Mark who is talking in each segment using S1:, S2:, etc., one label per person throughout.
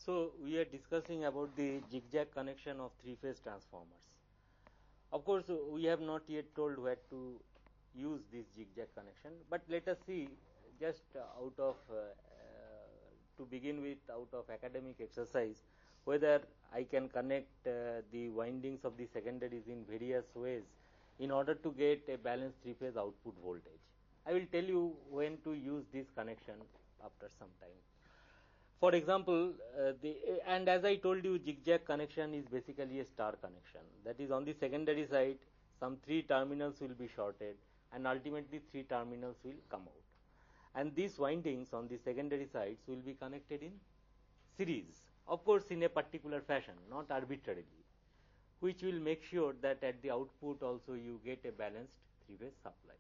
S1: So we are discussing about the zigzag connection of three-phase transformers. Of course, we have not yet told where to use this zigzag connection, but let us see just out of to begin with, out of academic exercise, whether I can connect the windings of the secondaries in various ways in order to get a balanced three-phase output voltage. I will tell you when to use this connection after some time. For example, and as I told you, zigzag connection is basically a star connection. That is, on the secondary side, some 3 terminals will be shorted, and ultimately 3 terminals will come out. And these windings on the secondary sides will be connected in series, of course in a particular fashion, not arbitrarily, which will make sure that at the output also you get a balanced 3-phase supply.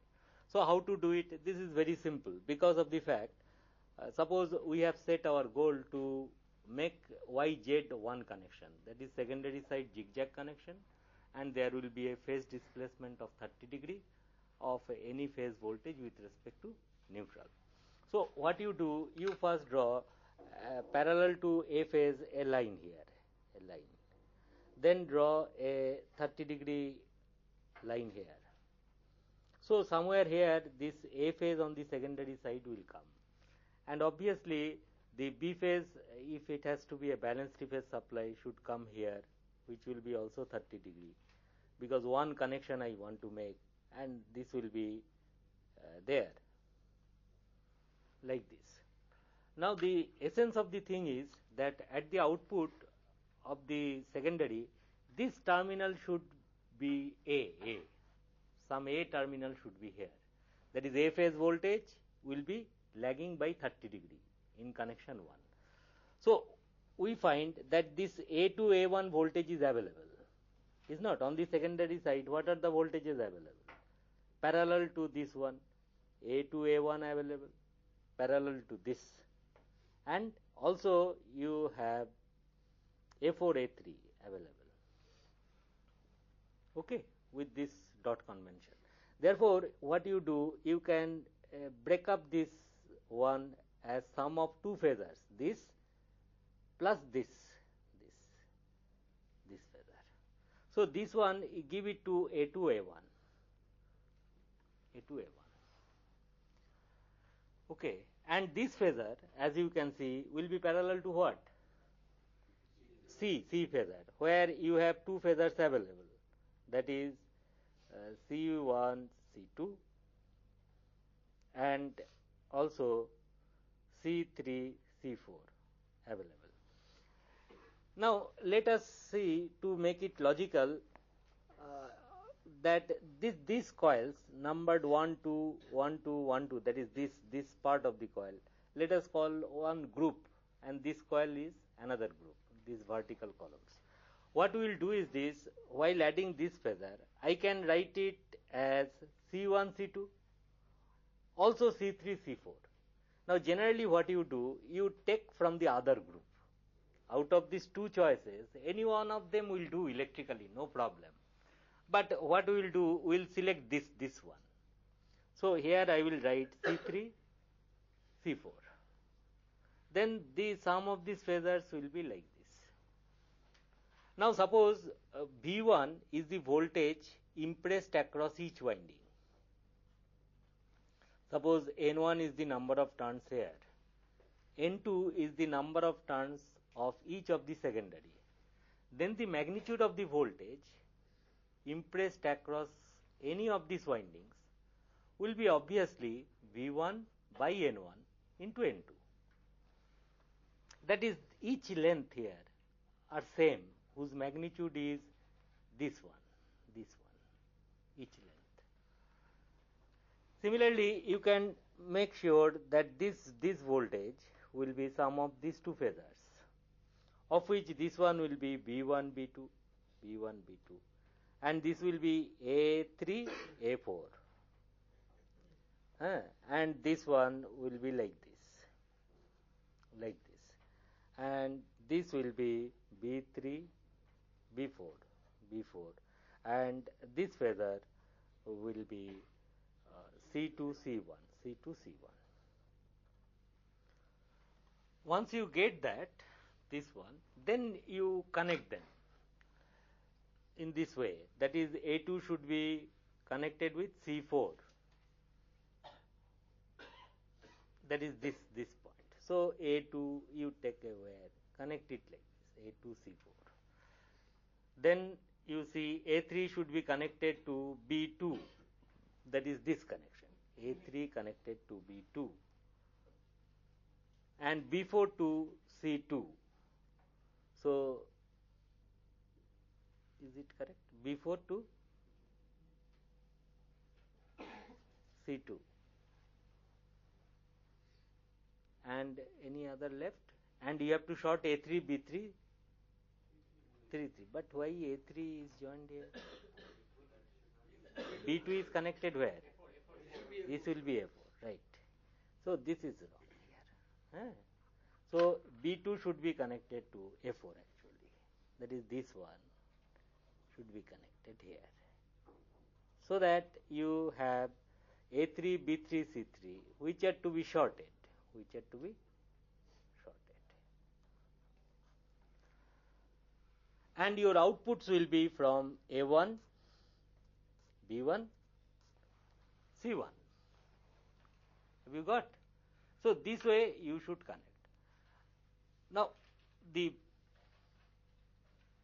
S1: So how to do it? This is very simple, because of the fact, suppose we have set our goal to make YZ one connection, that is secondary side zigzag connection, and there will be a phase displacement of 30 degree of any phase voltage with respect to neutral. So what you do, you first draw parallel to A phase a line here, a line. Then draw a 30 degree line here. So somewhere here this A phase on the secondary side will come. And obviously the B phase, if it has to be a balanced phase supply, should come here, which will be also 30 degree, because one connection I want to make, and this will be there, like this. Now the essence of the thing is that at the output of the secondary, this terminal should be A. Some A terminal should be here. That is, A phase voltage will be lagging by 30 degree in connection 1. So we find that this A to A1 voltage is available, is not? On the secondary side, what are the voltages available? Parallel to this one, A to A1 available, parallel to this, and also you have A4, A3 available, okay, with this dot convention. Therefore, what you do, you can break up this one as sum of 2 phasors, this plus this phasor. So this one, give it to A2, A1, okay, and this phasor, as you can see, will be parallel to what? C phasor, where you have 2 phasors available, that is C1, C2, and also C3, C4 available. Now let us see, to make it logical, that these coils numbered 1, 2, 1, 2, 1, 2, that is this part of the coil, let us call one group, and this coil is another group, these vertical columns. What we will do is this: while adding this phasor, I can write it as C1, C2, also C3, C4. Now generally what you do, you take from the other group. Out of these 2 choices, any one of them will do electrically, no problem. But what we will do, we will select this one. So here I will write C3, C4. Then the sum of these phasors will be like this. Now suppose V1 is the voltage impressed across each winding. Suppose N1 is the number of turns here, N2 is the number of turns of each of the secondary. Then the magnitude of the voltage impressed across any of these windings will be obviously V1 by N1 into N2. That is, each length here are same, whose magnitude is this one, each length. Similarly, you can make sure that this voltage will be sum of these 2 phasors, of which this one will be B1, B2, and this will be A3, A4, and this one will be like this, and this will be B3, B4, and this phasor will be C2, C1. Once you get that, this one, then you connect them in this way. That is, A2 should be connected with C4. That is this point. So A2 you take away, connect it like this, A2 C4. Then you see A3 should be connected to B2. That is this connection, A3 connected to B2, and B4 to C2. So is it correct? B4 to C2. And any other left? And you have to short A3, B3, 3, 3. But why A3 is joined here? B2 is connected where? This will be A4, right? So this is wrong here. So B2 should be connected to A4 actually. That is, this one should be connected here. So that you have A3, B3, C3, which are to be shorted. And your outputs will be from A1, B1, C1. Have you got? So this way you should connect. Now the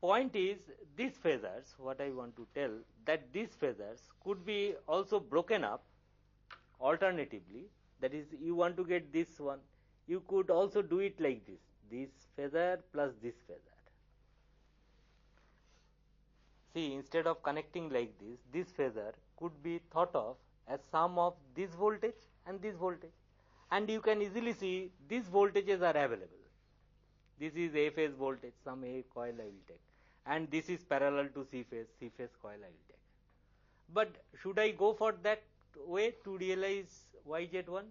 S1: point is, these phasors, what I want to tell, that these phasors could be also broken up alternatively. That is, you want to get this one, you could also do it like this phasor plus this phasor. See, instead of connecting like this phasor could be thought of as sum of this voltage and this voltage. And you can easily see these voltages are available. This is A phase voltage, some A coil I will take. And this is parallel to C phase coil I will take. But should I go for that way to realize YZ1?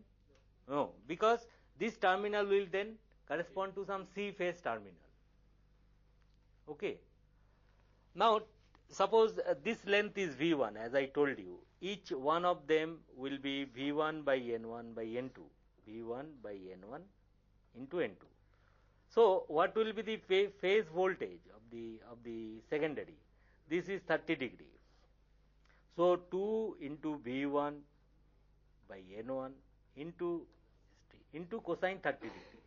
S1: No, because this terminal will then correspond to some C phase terminal. Okay. Now, suppose this length is V1, as I told you. Each one of them will be V1 by N1 by N2. V1 by N1 into N2. So what will be the phase voltage of the secondary? This is 30 degree. So 2 into V1 by N1 into cosine 30 degree.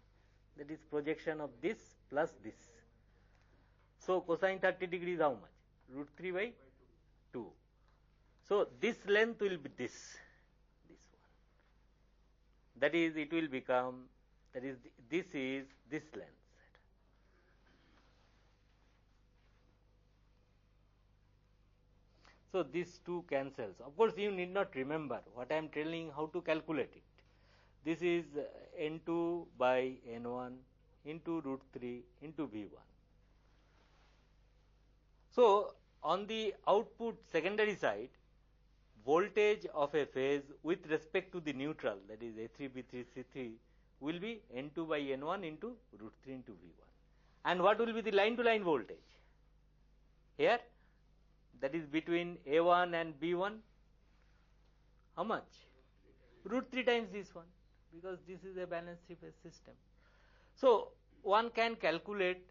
S1: That is projection of this plus this. So cosine 30 degree is how much? Root 3 by 2. So this length will be this one. That is, it will become, that is, this is this length. So these two cancels. Of course, you need not remember what I am telling how to calculate it. This is N2 by N1 into root 3 into V1. So on the output secondary side, voltage of a phase with respect to the neutral, that is A3, B3, C3, will be N2 by N1 into root 3 into V1. And what will be the line to line voltage? Here, that is between A1 and B1, how much? Root 3 times this one, because this is a balanced three-phase system. So one can calculate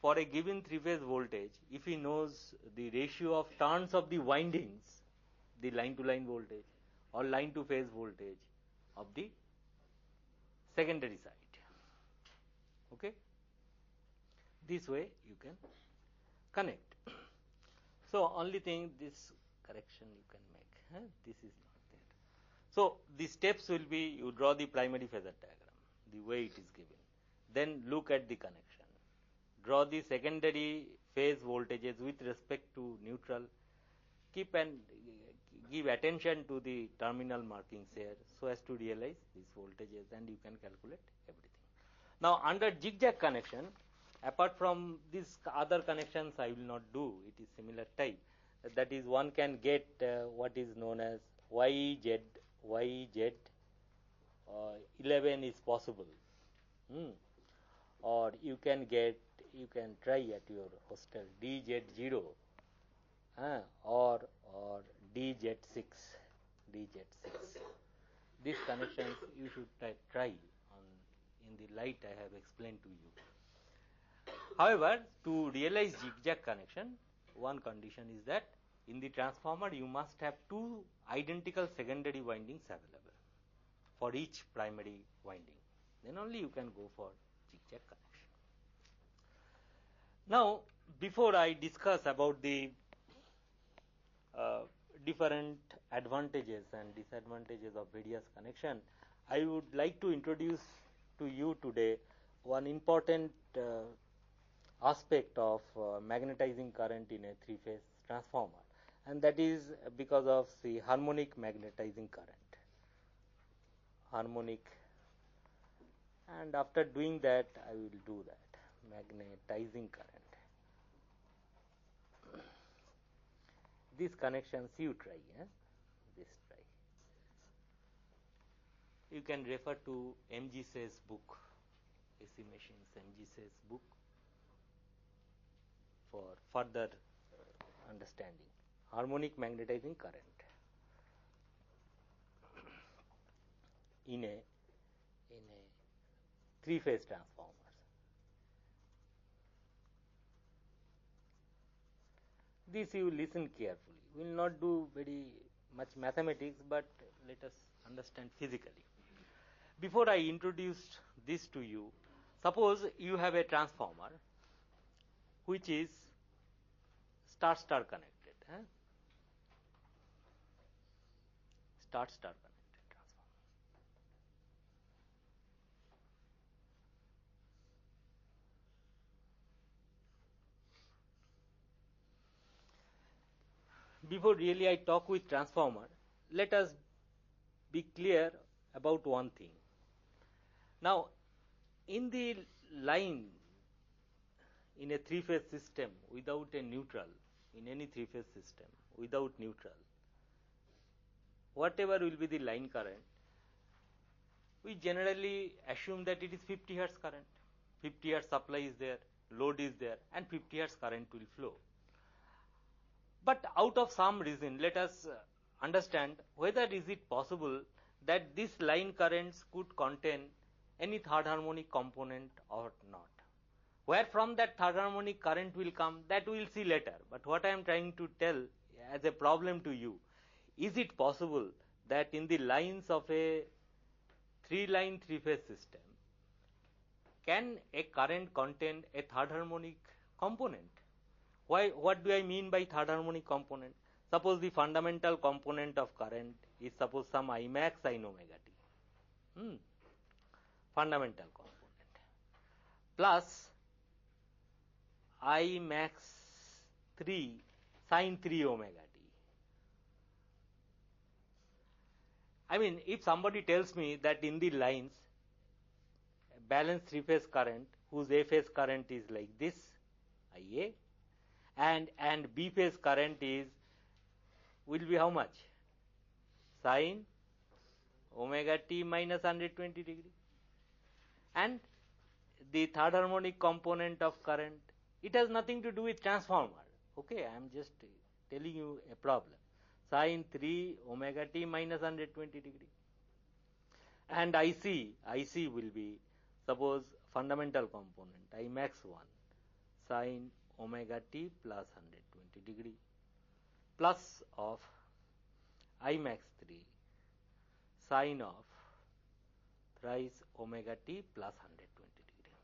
S1: for a given three-phase voltage, if he knows the ratio of turns of the windings, the line-to-line voltage or line-to-phase voltage of the secondary side. Okay? This way you can connect. So only thing, this correction you can make. This is not there. So the steps will be, you draw the primary phasor diagram, the way it is given. Then look at the connection. Draw the secondary phase voltages with respect to neutral. Keep and give attention to the terminal markings here so as to realize these voltages, and you can calculate everything. Now under zigzag connection, apart from these other connections I will not do, it is similar type. That is, one can get what is known as YZ 11 is possible. Or you can try at your hostel DZ0 or DZ6. These connections you should try in the light I have explained to you. However, to realize zigzag connection, one condition is that in the transformer you must have two identical secondary windings available for each primary winding. Then only you can go for zigzag connection. Now, before I discuss about the different advantages and disadvantages of various connection, I would like to introduce to you today one important aspect of magnetizing current in a three-phase transformer, and that is because of the harmonic magnetizing current. Harmonic, and after doing that I will do that, magnetizing current. These connections you try, this try. You can refer to M.G. Say's book, AC Machines, M.G. Say's book, for further understanding. Harmonic magnetizing current in a three-phase transformers. This you listen carefully. We will not do very much mathematics, but let us understand physically. Before I introduce this to you, suppose you have a transformer which is star-star connected. Star-star connected transformer. Before really I talk with transformer, let us be clear about one thing. Now, in the line in a three-phase system without a neutral, in any three-phase system without neutral, whatever will be the line current, we generally assume that it is 50 hertz current. 50 hertz supply is there, load is there, and 50 hertz current will flow. But out of some reason, let us understand whether is it possible that this line currents could contain any third harmonic component or not. Where from that third harmonic current will come, that we will see later. But what I am trying to tell as a problem to you, is it possible that in the lines of a three-line three-phase system, can a current contain a third harmonic component? What do I mean by third harmonic component? Suppose the fundamental component of current is suppose some I max sin omega t. Fundamental component. Plus I max 3 sin 3 omega t. I mean, if somebody tells me that in the lines, balanced three-phase current, whose A phase current is like this, IA, and B phase current will be how much? Sin omega t minus 120 degree. And the third harmonic component of current, it has nothing to do with transformer. Okay, I am just telling you a problem. Sin 3 omega t minus 120 degree. And IC will be, suppose, fundamental component, I max 1, sin omega t plus 120 degree, plus of I max 3, sin of thrice omega t plus 120 degree.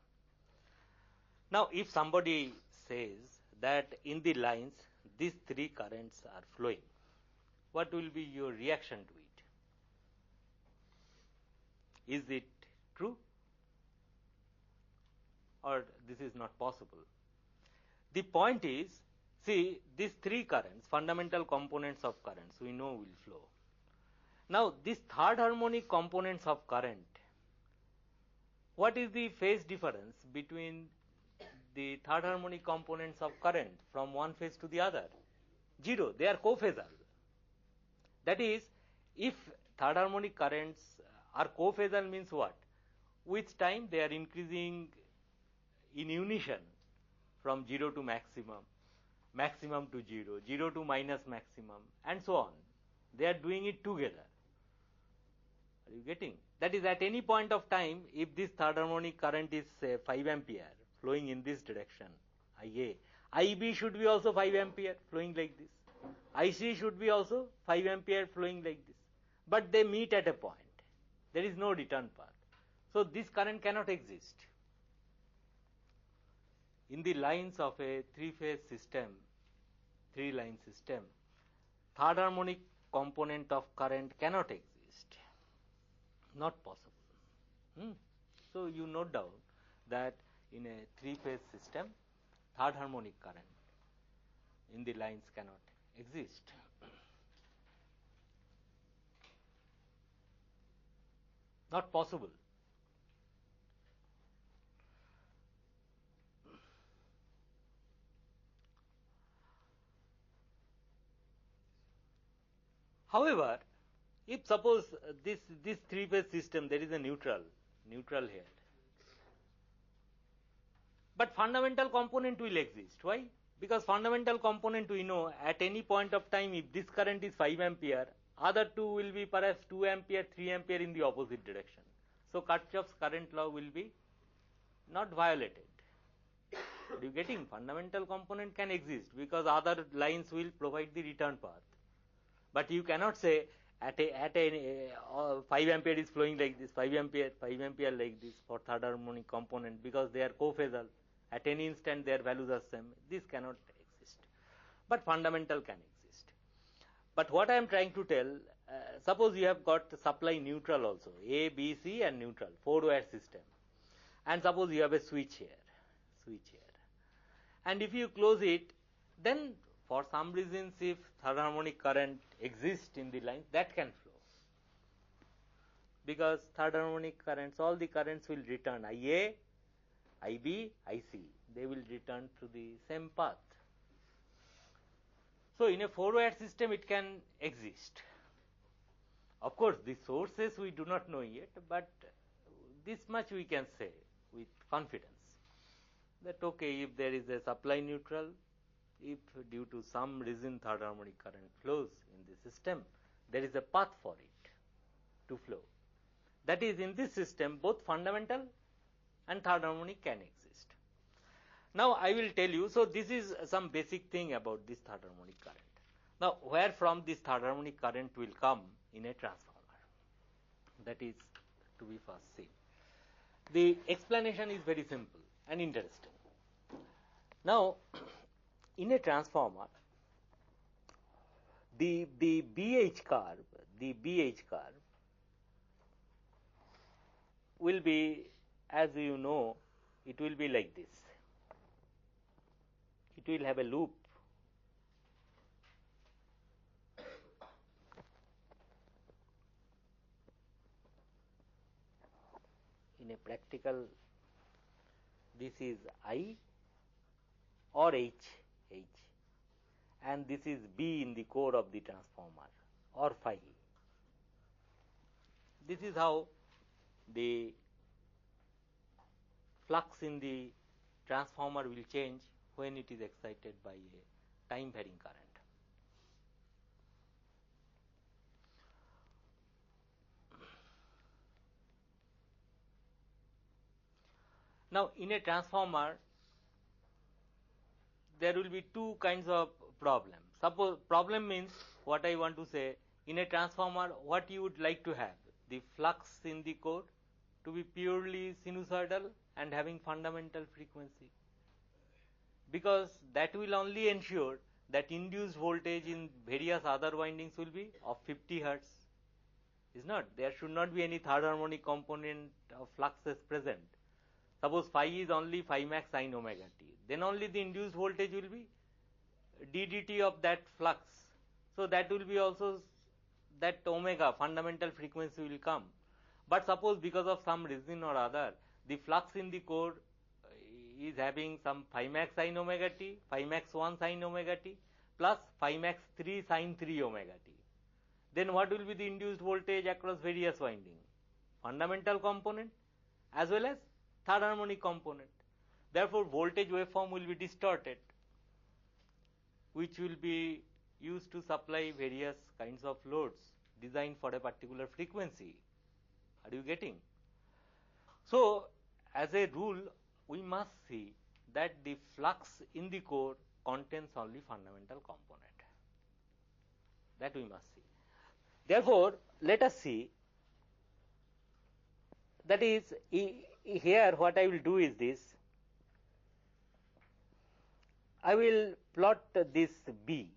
S1: Now, if somebody says that in the lines these three currents are flowing, what will be your reaction to it? Is it true? Or this is not possible? The point is, see, these three currents, fundamental components of currents, we know will flow. Now, these third harmonic components of current, what is the phase difference between the third harmonic components of current from one phase to the other? 0. They are cophasal. That is, if third harmonic currents are cophasal means what? With time they are increasing in unison from 0 to maximum, maximum to 0, 0 to minus maximum, and so on. They are doing it together. Are you getting? That is, at any point of time, if this third harmonic current is say 5 ampere, flowing in this direction, IA. IB should be also 5 ampere flowing like this. IC should be also 5 ampere flowing like this. But they meet at a point. There is no return path. So this current cannot exist. In the lines of a three-phase system, three-line system, third harmonic component of current cannot exist. Not possible. So you note down that in a three-phase system, third harmonic current in the lines cannot exist. Not possible. However, if suppose this three-phase system, there is a neutral here, but fundamental component will exist. Why? Because fundamental component, we know at any point of time, if this current is 5 ampere, other two will be perhaps 2 ampere, 3 ampere in the opposite direction. So Kirchhoff's current law will be not violated. Are you getting? Fundamental component can exist because other lines will provide the return path. But you cannot say at a 5 ampere is flowing like this, 5 ampere like this for third harmonic component, because they are cophasal. At any instant their values are same. This cannot exist. But fundamental can exist. But what I am trying to tell, suppose you have got supply neutral also, A, B, C and neutral, 4-wire system. And suppose you have a switch here. And if you close it, then for some reasons, if third harmonic current exists in the line, that can flow. Because third harmonic currents, all the currents will return IA, IB, IC. They will return to the same path. So in a 4-wire system, it can exist. Of course, the sources we do not know yet, but this much we can say with confidence that okay, if there is a supply neutral, if due to some reason third harmonic current flows in the system, there is a path for it to flow. That is, in this system, both fundamental and third harmonic can exist. Now I will tell you, so this is some basic thing about this third harmonic current. Now where from this third harmonic current will come in a transformer? That is to be first seen. The explanation is very simple and interesting. Now, in a transformer, the BH curve will be, as you know, it will be like this. It will have a loop. In a practical, this is I or H, and this is B in the core of the transformer, or phi. This is how the flux in the transformer will change when it is excited by a time varying current. Now in a transformer, there will be two kinds of problems. Suppose problem means, what I want to say, in a transformer, what you would like to have? The flux in the core to be purely sinusoidal and having fundamental frequency. Because that will only ensure that induced voltage in various other windings will be of 50 hertz. Is not? There should not be any third harmonic component of fluxes present. Suppose phi is only phi max sin omega t. Then only the induced voltage will be ddt of that flux. So that will be also that omega fundamental frequency will come. But suppose because of some reason or other, the flux in the core is having some phi max sin omega t, phi max 1 sin omega t, plus phi max 3 sin 3 omega t. Then what will be the induced voltage across various windings? Fundamental component as well as third harmonic component. Therefore, voltage waveform will be distorted, which will be used to supply various kinds of loads designed for a particular frequency. Are you getting? So, as a rule, we must see that the flux in the core contains only fundamental component. That we must see. Therefore, let us see, that is, here what I will do is this. I will plot this B.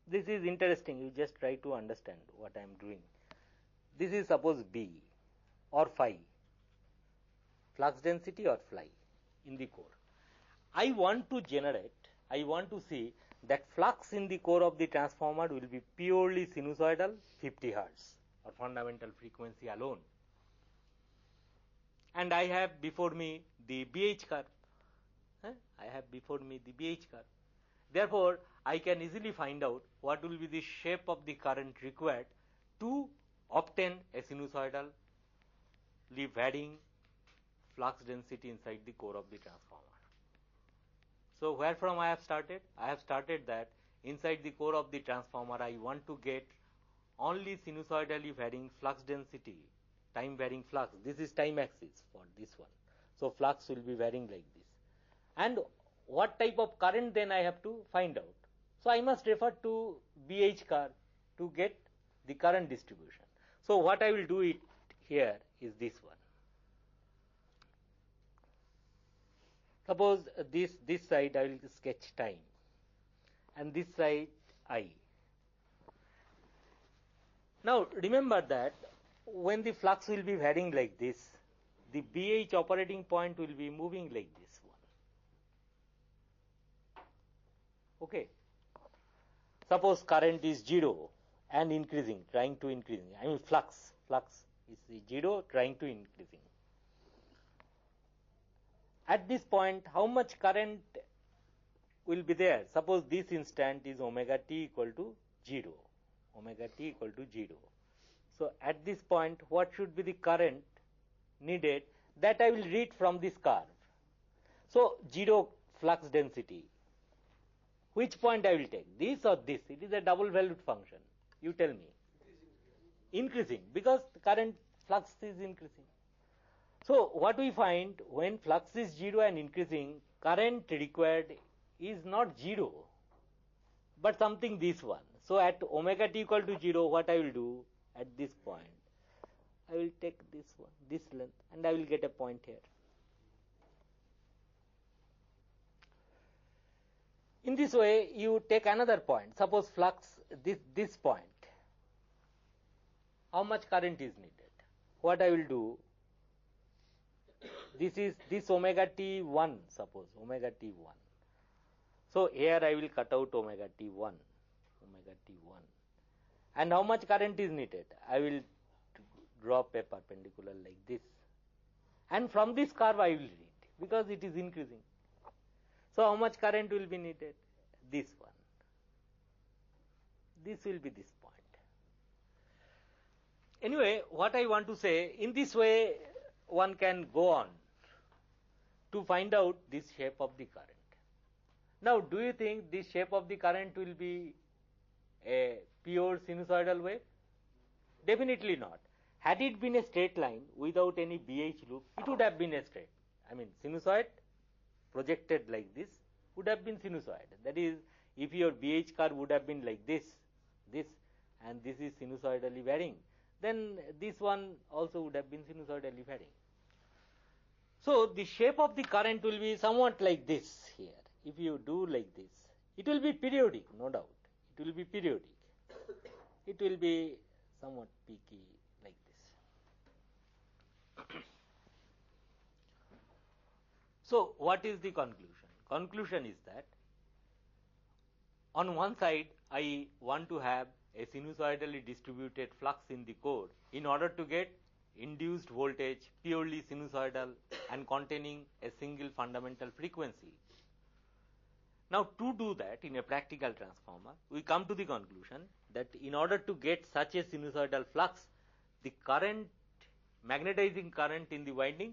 S1: This is interesting, you just try to understand what I am doing. This is suppose B or phi, flux density or phi in the core. I want to see that flux in the core of the transformer will be purely sinusoidal, 50 hertz or fundamental frequency alone. And I have before me the BH curve. Therefore, I can easily find out what will be the shape of the current required to obtain a sinusoidally varying flux density inside the core of the transformer. So, where from I have started? I have started that inside the core of the transformer I want to get only sinusoidally varying flux density, time varying flux. This is time axis for this one. So, flux will be varying like this. And what type of current then I have to find out? So, I must refer to BH curve to get the current distribution. So, what I will do it here is this one. Suppose this side I will sketch time and this side I. Now, remember that when the flux will be varying like this, the BH operating point will be moving like this one. Okay. Suppose current is 0 and increasing, trying to increasing. I mean flux is 0 trying to increasing. At this point, how much current will be there? Suppose this instant is omega t equal to 0. So, at this point, what should be the current needed? That I will read from this curve. So, 0 flux density. Which point I will take? This or this? It is a double valued function. You tell me. Increasing, because the current flux is increasing. So, what we find, when flux is 0 and increasing, current required is not 0, but something this one. So, at omega t equal to 0, what I will do at this point? I will take this one, this length, and I will get a point here. In this way, you take another point. Suppose flux, this point. How much current is needed? What I will do? This omega t1, suppose omega t1. So, here I will cut out omega t1. And how much current is needed? I will drop a perpendicular like this. And from this curve I will read, because it is increasing. So, how much current will be needed? This one. This will be this point. Anyway, what I want to say, in this way one can go on to find out this shape of the current. Now, do you think this shape of the current will be a pure sinusoidal wave? Definitely not. Had it been a straight line without any BH loop, it would have been a straight. I mean, sinusoid projected like this would have been sinusoid. That is, if your BH curve would have been like this, and this is sinusoidally varying, then this one also would have been sinusoidally varying. So, the shape of the current will be somewhat like this here. If you do like this, it will be periodic, no doubt. It will be periodic. It will be somewhat peaky like this. So, what is the conclusion? Conclusion is that on one side, I want to have a sinusoidally distributed flux in the core in order to get induced voltage purely sinusoidal and containing a single fundamental frequency. Now, to do that in a practical transformer, we come to the conclusion that in order to get such a sinusoidal flux, the current, magnetizing current in the winding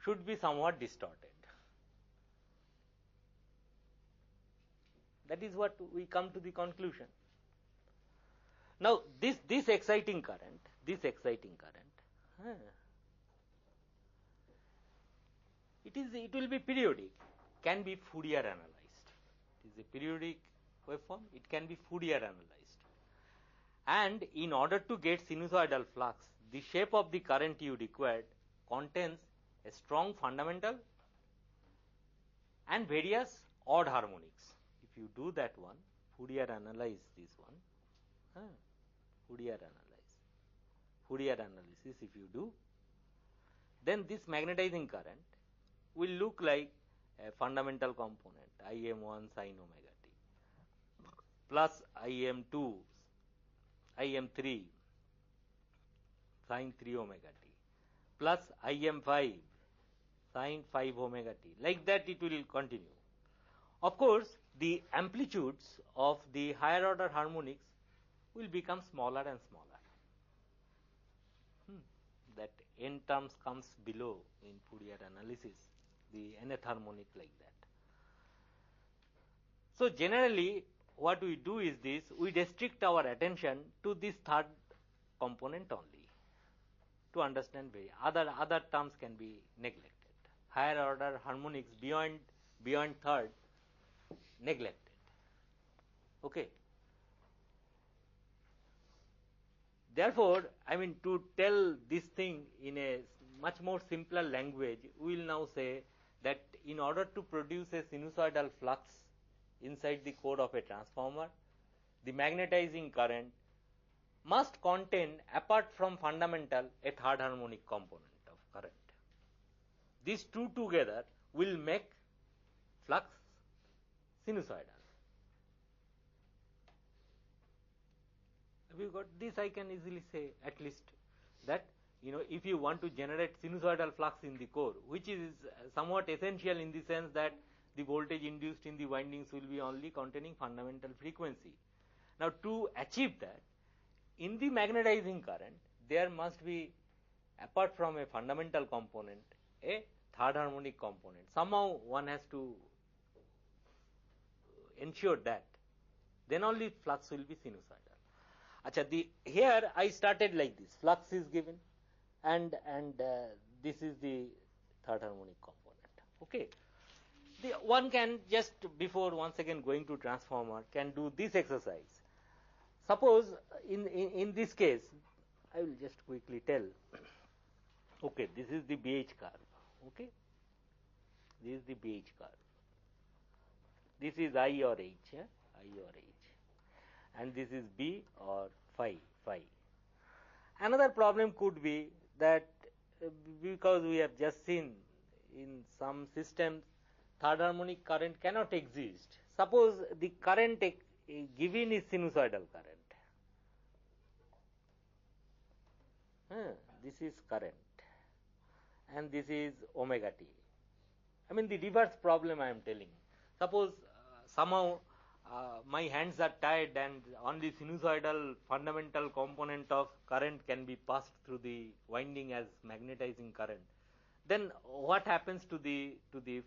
S1: should be somewhat distorted. That is what we come to the conclusion. Now, this exciting current, Huh. It will be periodic, can be Fourier analyzed. It is a periodic waveform, it can be Fourier analyzed. And in order to get sinusoidal flux, the shape of the current you required contains a strong fundamental and various odd harmonics. If you do that one, Fourier analyze this one, Fourier analysis if you do, then this magnetizing current will look like a fundamental component Im1 sin omega t plus Im2 Im3 sin 3 omega t plus Im5 sin 5 omega t. Like that it will continue. Of course, the amplitudes of the higher order harmonics will become smaller and smaller. That n terms comes below in Fourier analysis, the nth harmonic like that. So generally what we do is this, we restrict our attention to this third component only to understand other terms can be neglected. Higher order harmonics beyond third neglected. Okay. Therefore, I mean, to tell this thing in a much more simpler language, we will now say that in order to produce a sinusoidal flux inside the core of a transformer, the magnetizing current must contain, apart from fundamental, a third harmonic component of current. These two together will make flux sinusoidal. Have you got this? I can easily say at least that, if you want to generate sinusoidal flux in the core, which is somewhat essential in the sense that the voltage induced in the windings will be only containing fundamental frequency. Now, to achieve that, in the magnetizing current, there must be, apart from a fundamental component, a third harmonic component. Somehow one has to ensure that. Then only flux will be sinusoidal. Here I started like this. Flux is given, and this is the third harmonic component. Okay. One can just, before once again going to transformer, can do this exercise. Suppose in this case, I will just quickly tell. Okay, this is the BH curve. Okay, this is the BH curve. This is I or H, I or H, and this is B or phi. Another problem could be that because we have just seen in some systems third harmonic current cannot exist. Suppose the current given is sinusoidal current. This is current and this is omega t. I mean the reverse problem I am telling. Suppose somehow my hands are tied and only sinusoidal fundamental component of current can be passed through the winding as magnetizing current. Then what happens to the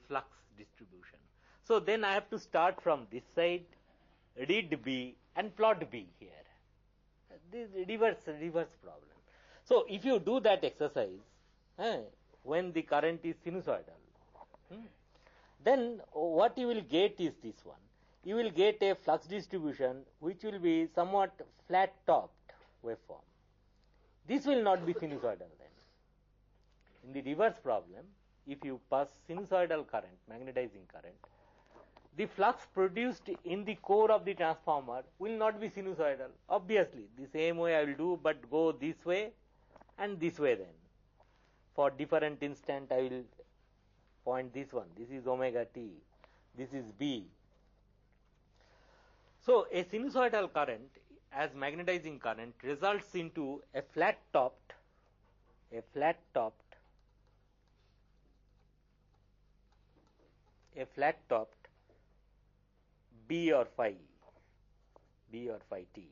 S1: flux distribution? So then I have to start from this side, read B and plot B here. This reverse problem. So if you do that exercise, when the current is sinusoidal, then what you will get is this one. You will get a flux distribution which will be somewhat flat topped waveform. This will not be sinusoidal then. In the reverse problem, if you pass sinusoidal current, magnetizing current, the flux produced in the core of the transformer will not be sinusoidal. Obviously, the same way I will do, but go this way and this way then. For different instant, I will point this one. This is omega t. This is B. So, a sinusoidal current as magnetizing current results into a flat topped B or phi t.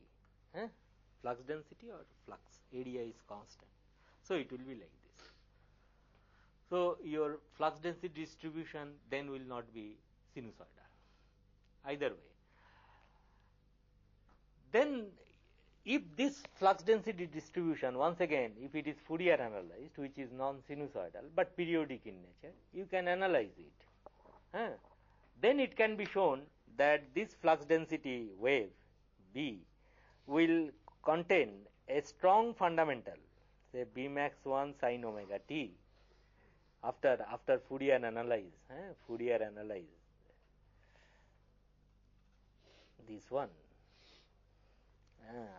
S1: Flux density or flux area is constant. So, it will be like this. So, your flux density distribution then will not be sinusoidal either way. Then if this flux density distribution, once again, if it is Fourier analyzed, which is non-sinusoidal but periodic in nature, you can analyze it. Then it can be shown that this flux density wave B will contain a strong fundamental, say B max 1 sin omega t, after Fourier analyze, this one.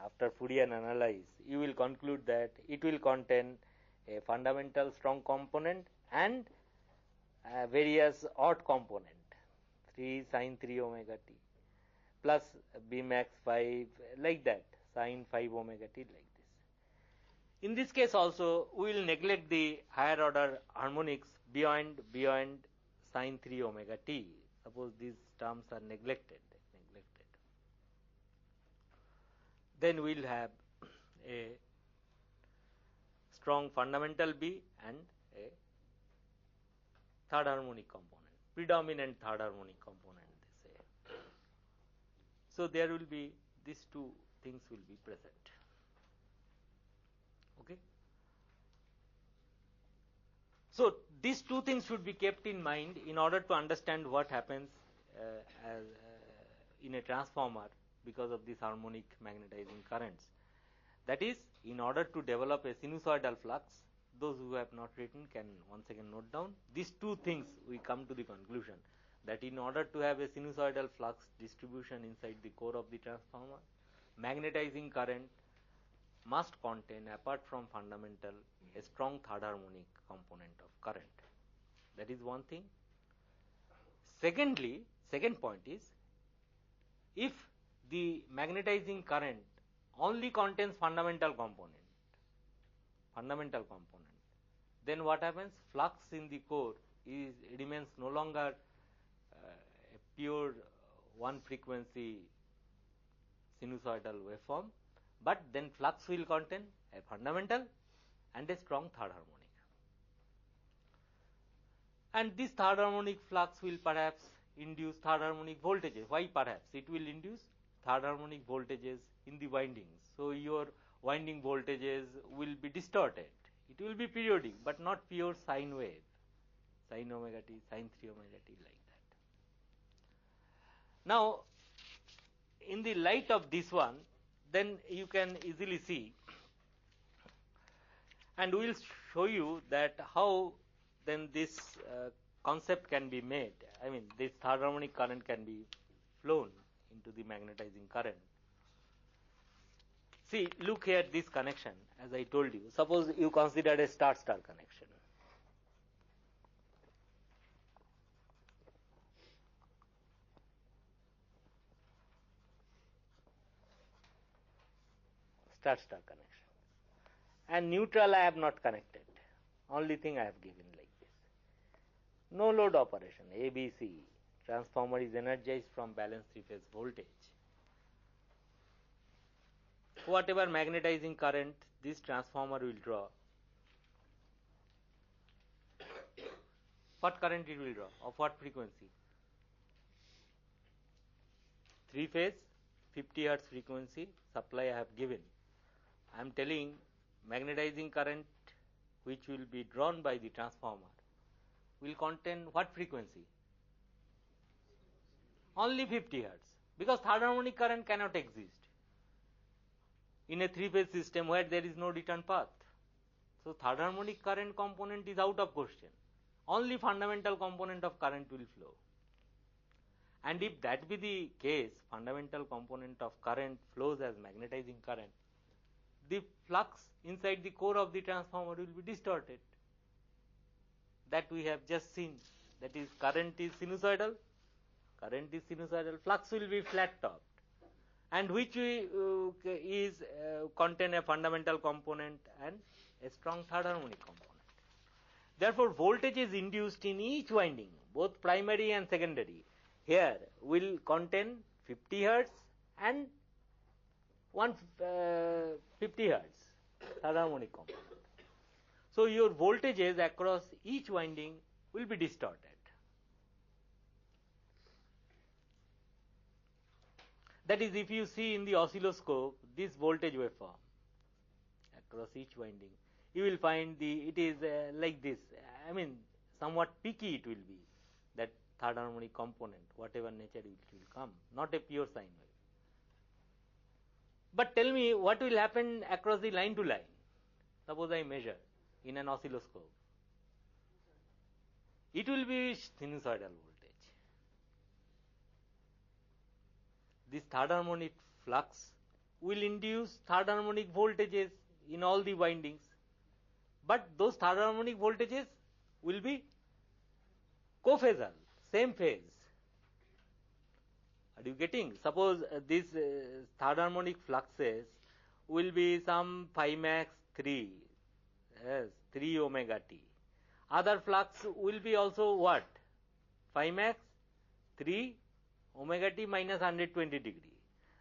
S1: After Fourier analyze, you will conclude that it will contain a fundamental strong component and various odd component, 3 sin 3 omega t plus B max 5, like that, sin 5 omega t, like this. In this case also, we will neglect the higher order harmonics beyond sin 3 omega t. Suppose these terms are neglected. Then we will have a strong fundamental B and a third harmonic component, predominant third harmonic component, they say. So there will be, these two things will be present. Okay. So these two things should be kept in mind in order to understand what happens in a transformer because of these harmonic magnetizing currents. That is, in order to develop a sinusoidal flux, those who have not written can once again note down. These two things, we come to the conclusion that in order to have a sinusoidal flux distribution inside the core of the transformer, magnetizing current must contain, apart from fundamental, a strong third harmonic component of current. That is one thing. Secondly, second point is, if the magnetizing current only contains fundamental component, then what happens? Flux in the core remains no longer a pure one frequency sinusoidal waveform, but then flux will contain a fundamental and a strong third harmonic. And this third harmonic flux will perhaps induce third harmonic voltages. Why perhaps? It will induce third harmonic voltages in the windings. So your winding voltages will be distorted. It will be periodic, but not pure sine wave, sin omega t, sin 3 omega t, like that. Now, in the light of this one, then you can easily see, and we will show you that how then this concept can be made. I mean, this third harmonic current can be flown into the magnetizing current. See, look here at this connection, as I told you. Suppose you consider a star-star connection. Star-star connection. And neutral I have not connected. Only thing I have given like this. No load operation, ABC. Transformer is energized from balanced three-phase voltage. Whatever magnetizing current this transformer will draw, what current it will draw, of what frequency? 3-phase, 50 Hertz frequency supply I have given. I am telling magnetizing current which will be drawn by the transformer will contain what frequency? Only 50 Hertz, because third harmonic current cannot exist in a three-phase system where there is no return path. So third harmonic current component is out of question. Only fundamental component of current will flow. And if that be the case, fundamental component of current flows as magnetizing current, the flux inside the core of the transformer will be distorted. That we have just seen. That is, current is sinusoidal, flux will be flat topped, and which contain a fundamental component and a strong third harmonic component. Therefore, voltages induced in each winding, both primary and secondary, here will contain 50 Hertz and 150 Hertz third harmonic component. So your voltages across each winding will be distorted. That is, if you see in the oscilloscope this voltage waveform across each winding, you will find it is like this. I mean, somewhat peaky it will be, that third harmonic component, whatever nature it will come, not a pure sine wave. But tell me, what will happen across the line to line? Suppose I measure in an oscilloscope. It will be sinusoidal voltage. This third harmonic flux will induce third harmonic voltages in all the windings. But those third harmonic voltages will be cophasal, same phase. Are you getting? Suppose this third harmonic fluxes will be some phi max 3, yes, 3 omega t. Other flux will be also what? Phi max 3 omega t minus 120 degree.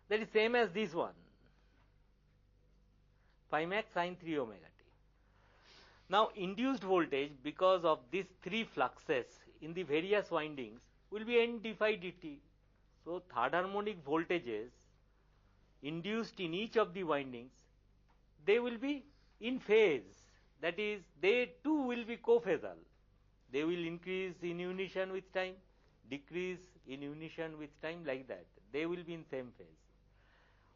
S1: That is same as this one. Phi max sine 3 omega t. Now induced voltage because of these three fluxes in the various windings will be n d phi dt. So third harmonic voltages induced in each of the windings, they will be in phase. That is, they too will be cophasal. They will increase in unison with time, decrease in unison with time, like that. They will be in same phase.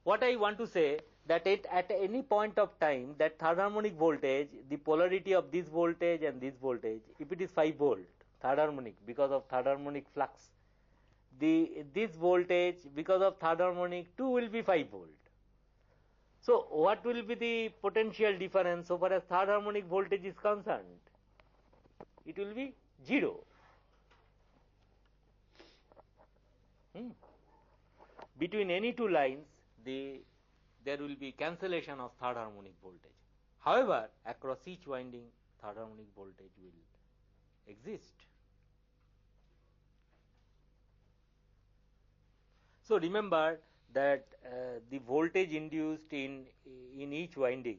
S1: What I want to say, that at any point of time, that third harmonic voltage, the polarity of this voltage and this voltage, if it is 5 volt, third harmonic, because of third harmonic flux, this voltage because of third harmonic 2 will be 5 volt. So what will be the potential difference so far as third harmonic voltage is concerned? It will be 0. Between any two lines, there will be cancellation of third harmonic voltage. However, across each winding, third harmonic voltage will exist. So remember that the voltage induced in each winding,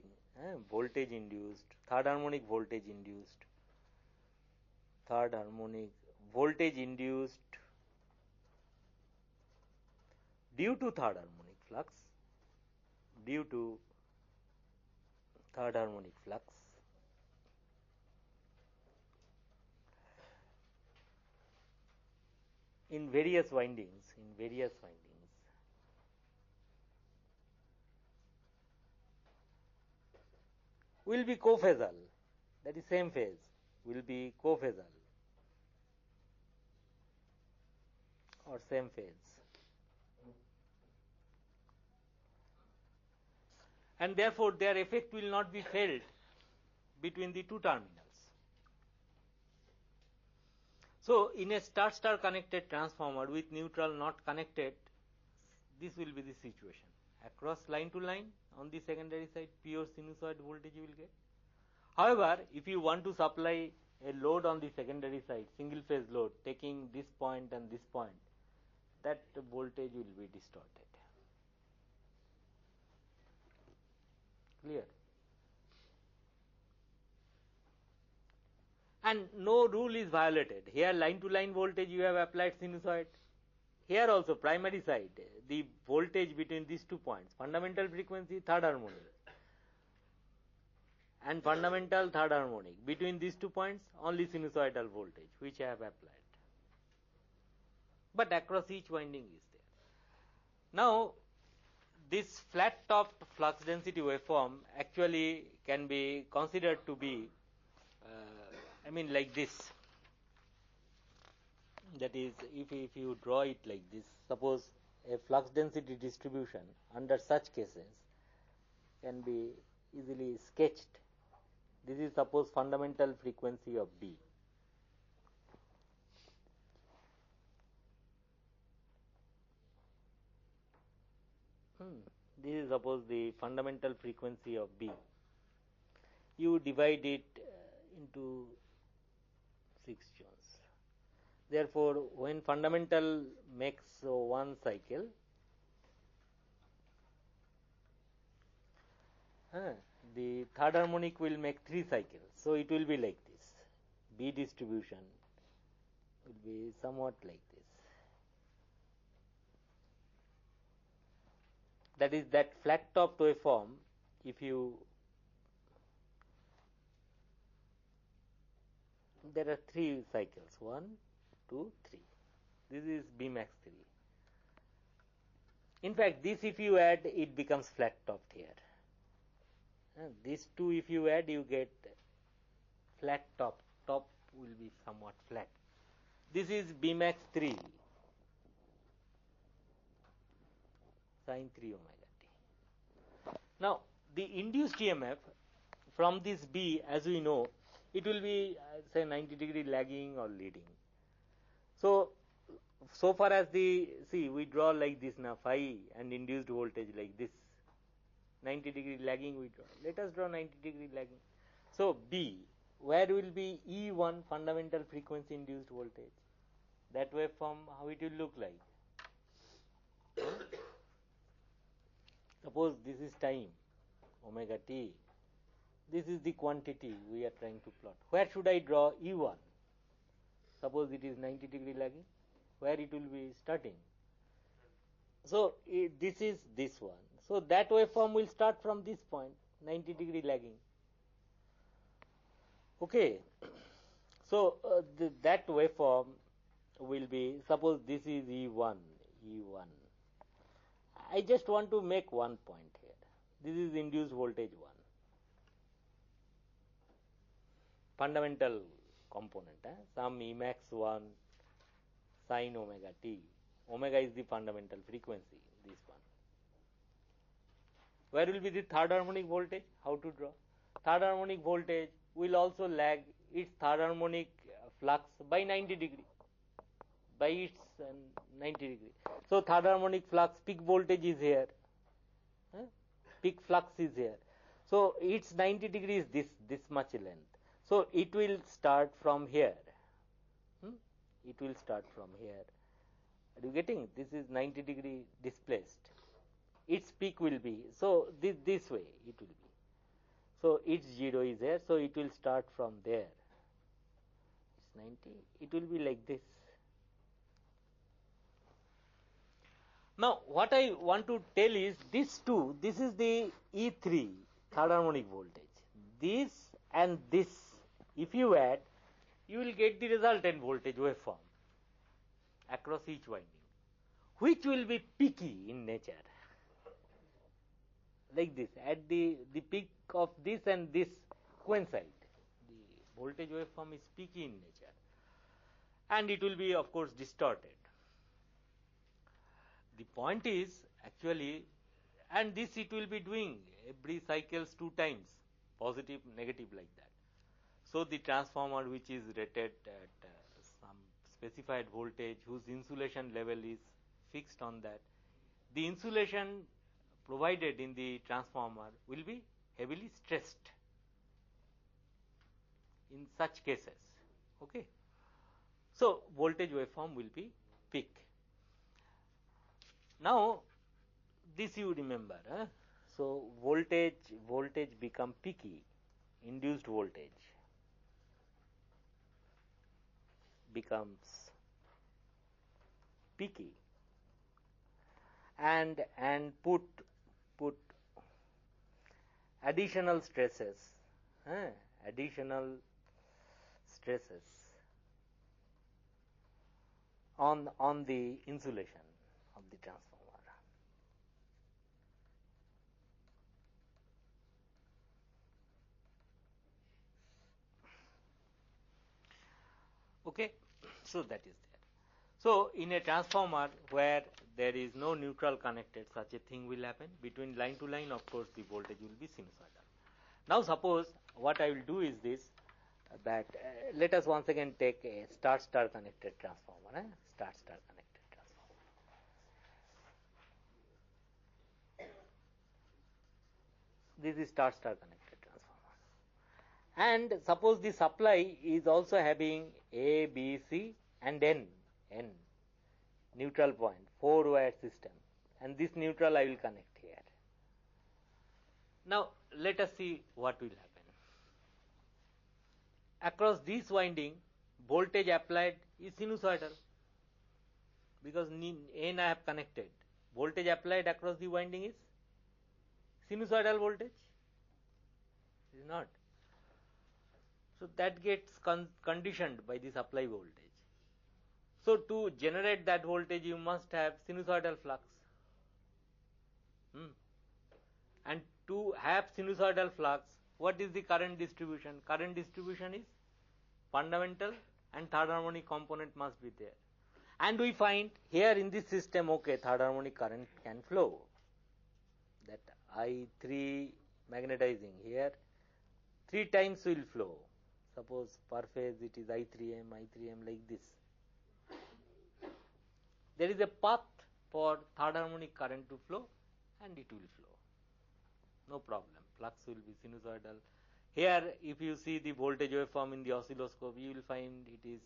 S1: voltage induced, third harmonic voltage induced, third harmonic voltage induced due to third harmonic flux, due to third harmonic flux, in various windings, will be cophasal, that is same phase, will be cophasal or same phase. And therefore their effect will not be felt between the two terminals. So in a star-star connected transformer with neutral not connected, this will be the situation. Across line to line, on the secondary side, pure sinusoid voltage you will get. However, if you want to supply a load on the secondary side, single phase load, taking this point and this point, that voltage will be distorted. Clear? And no rule is violated. Here line to line voltage you have applied sinusoid. Here also primary side, the voltage between these 2 points, fundamental frequency, third harmonic, and fundamental third harmonic, between these 2 points only sinusoidal voltage which I have applied. But across each winding is there. Now this flat topped flux density waveform actually can be considered to be like this. That is, if you draw it like this, suppose a flux density distribution under such cases can be easily sketched. This is suppose fundamental frequency of B. This is suppose the fundamental frequency of B. You divide it into 6 jones. Therefore, when fundamental makes 1 cycle, the third harmonic will make 3 cycles. So it will be like this. B distribution will be somewhat like this. that is that flat topped waveform. If you, there are 3 cycles, 1, 2, 3. This is Bmax 3. In fact, this if you add, it becomes flat topped here. These 2 if you add, you get flat top. Top will be somewhat flat. This is Bmax 3 sin 3 omega t. Now, the induced EMF from this B, as we know, it will be say 90 degree lagging or leading. So far as the, see, we draw like this now, phi and induced voltage like this, 90 degree lagging we draw. Let us draw 90 degree lagging. So B, where will be E1 fundamental frequency induced voltage? That waveform, how it will look like? Suppose this is time, omega t. This is the quantity we are trying to plot. Where should I draw E1? Suppose it is 90 degree lagging. Where it will be starting? So this is this one. So that waveform will start from this point, 90 degree lagging. Okay. So that waveform will be, suppose this is E1. I just want to make one point here. This is induced voltage 1. Fundamental component, some Emax 1 sin omega t. Omega is the fundamental frequency, this one. Where will be the third harmonic voltage? How to draw? Third harmonic voltage will also lag its third harmonic flux by 90 degree. By its 90 degree. So third harmonic flux peak voltage is here. Peak flux is here. So its 90 degree is this much length. So it will start from here. It will start from here. Are you getting? This is 90 degree displaced. Its peak will be, so this way it will be. So its 0 is there, so it will start from there. It's 90, it will be like this. Now what I want to tell is this two, this is the E3 third harmonic voltage. This and this, if you add, you will get the resultant voltage waveform across each winding, which will be peaky in nature. Like this, at the peak of this and this coincide. The voltage waveform is peaky in nature. And it will be, of course, distorted. The point is, actually, and this it will be doing every cycles 2 times, positive, negative like that. So the transformer which is rated at some specified voltage, whose insulation level is fixed on that, the insulation provided in the transformer will be heavily stressed in such cases. Okay. So voltage waveform will be peak. Now this you remember. So voltage become peaky, induced voltage becomes peaky, and put additional stresses on the insulation of the transformer. Okay, so that is there. So in a transformer where there is no neutral connected, such a thing will happen. Between line to line, of course, the voltage will be sinusoidal. Now suppose what I will do is this, that let us once again take a star-star connected transformer. Star-star connected transformer. This is star-star connected transformer. And suppose the supply is also having A, B, C and N neutral point, 4-wire system, and this neutral I will connect here. Now let us see what will happen. Across this winding, voltage applied is sinusoidal, because N I have connected. Voltage applied across the winding is sinusoidal voltage? It is not. So that gets conditioned by the supply voltage. So to generate that voltage, you must have sinusoidal flux. And to have sinusoidal flux, what is the current distribution? Current distribution is fundamental and third harmonic component must be there. And we find here in this system, okay, third harmonic current can flow. That I3 magnetizing here, 3 times will flow. Suppose per phase it is I3M like this. There is a path for third harmonic current to flow and it will flow. No problem. Flux will be sinusoidal. Here, if you see the voltage waveform in the oscilloscope, you will find it is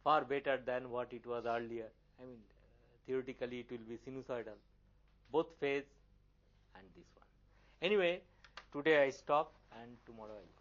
S1: far better than what it was earlier. I mean, theoretically it will be sinusoidal, both phase and this one. Anyway, today I stop and tomorrow I will.